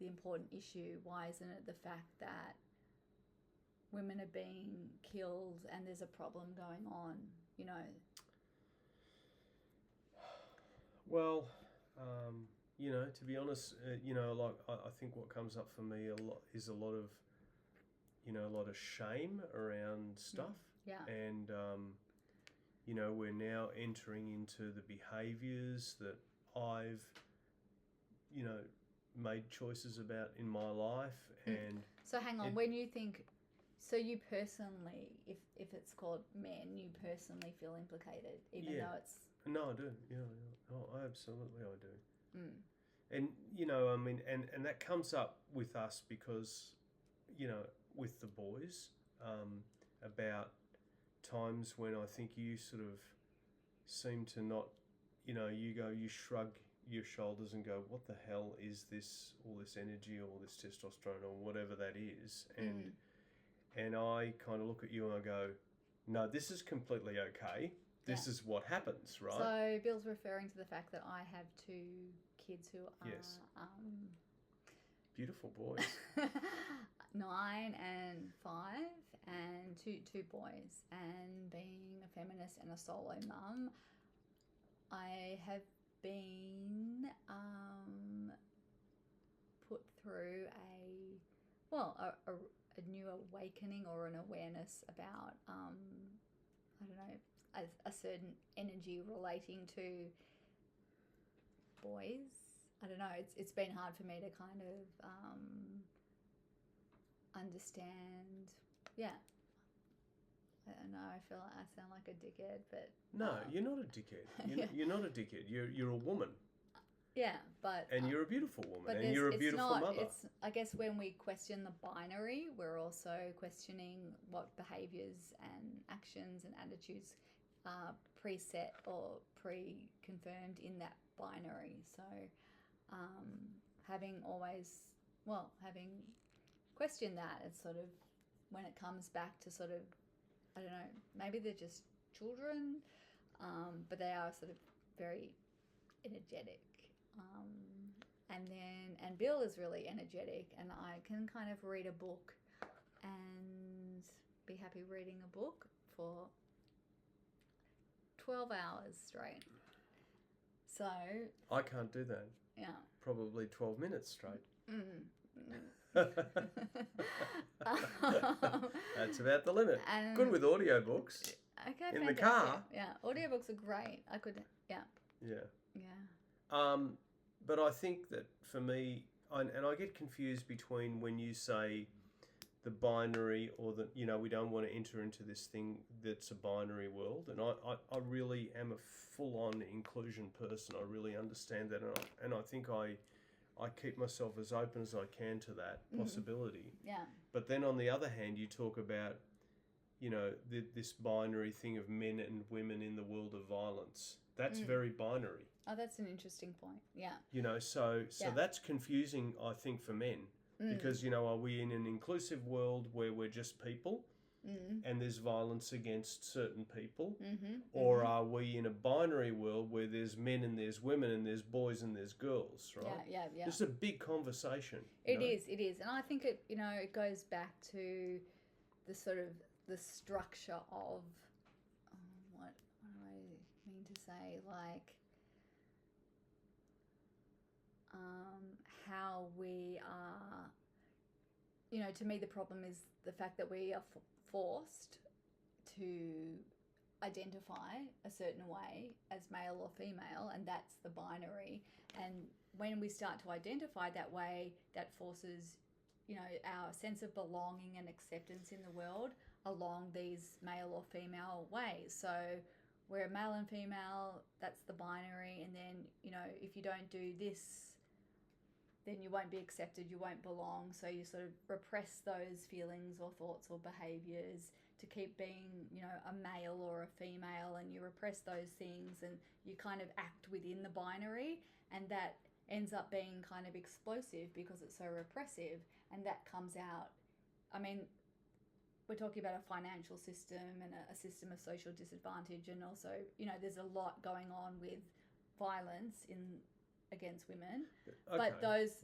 the important issue? Why isn't it the fact that women are being killed and there's a problem going on, you know? Well, to be honest, like I think what comes up for me a lot is a lot of shame around stuff. Yeah. And, we're now entering into the behaviours that I've, made choices about in my life. And so hang on, when you think, so you personally, if it's called men, you personally feel implicated, even though it's... No, I do. Yeah. Oh, absolutely I do. Mm. And, and that comes up with us because, with the boys, about times when I think you sort of seem to not, you shrug your shoulders and go, what the hell is this, all this energy, all this testosterone or whatever that is? And I kind of look at you and I go, no, this is completely okay. This is what happens, right? So Bill's referring to the fact that I have 2 kids who are... Yes. Beautiful boys. 9 and 5, and two boys. And being a feminist and a solo mum, I have been put through a new awakening or an awareness about I don't know, a certain energy relating to boys. I don't know. It's been hard for me to kind of understand. Yeah. I don't know. I feel like I sound like a dickhead, but no, you're not a dickhead. You're not a dickhead. You're a woman. Yeah, but you're a beautiful woman, but and you're a beautiful mother. It's, I guess, when we question the binary, we're also questioning what behaviours and actions and attitudes are preset or pre-confirmed in that binary. So, having questioned that, it's sort of when it comes back to sort of, I don't know, maybe they're just children, but they are sort of very energetic. And Bill is really energetic, and I can kind of read a book and be happy reading a book for 12 hours straight. So I can't do that. Yeah. Probably 12 minutes straight. That's about the limit. Good with audiobooks. Okay, in fantastic. the car. Yeah, audiobooks are great. I could, yeah. Yeah. Yeah. But I think that for me, and I get confused between when you say the binary or that, we don't want to enter into this thing that's a binary world. And I really am a full-on inclusion person. I really understand that. And I think I keep myself as open as I can to that possibility. Yeah. But then on the other hand, you talk about, this binary thing of men and women in the world of violence. That's very binary. Oh, that's an interesting point. Yeah. So that's confusing, I think, for men. Because, are we in an inclusive world where we're just people and there's violence against certain people? Or are we in a binary world where there's men and there's women and there's boys and there's girls, right? Yeah. It's a big conversation. It is. And I think it goes back to the sort of the structure of, what do I mean to say, like, how we are, to me the problem is the fact that we are forced to identify a certain way as male or female, and that's the binary. And when we start to identify that way, that forces, our sense of belonging and acceptance in the world along these male or female ways. So we're male and female, that's the binary, and then, if you don't do this, then you won't be accepted, you won't belong. So you sort of repress those feelings or thoughts or behaviours to keep being, a male or a female, and you repress those things and you kind of act within the binary, and that ends up being kind of explosive because it's so repressive, and that comes out. I mean, we're talking about a financial system and a system of social disadvantage, and also, there's a lot going on with violence against women. Okay. But those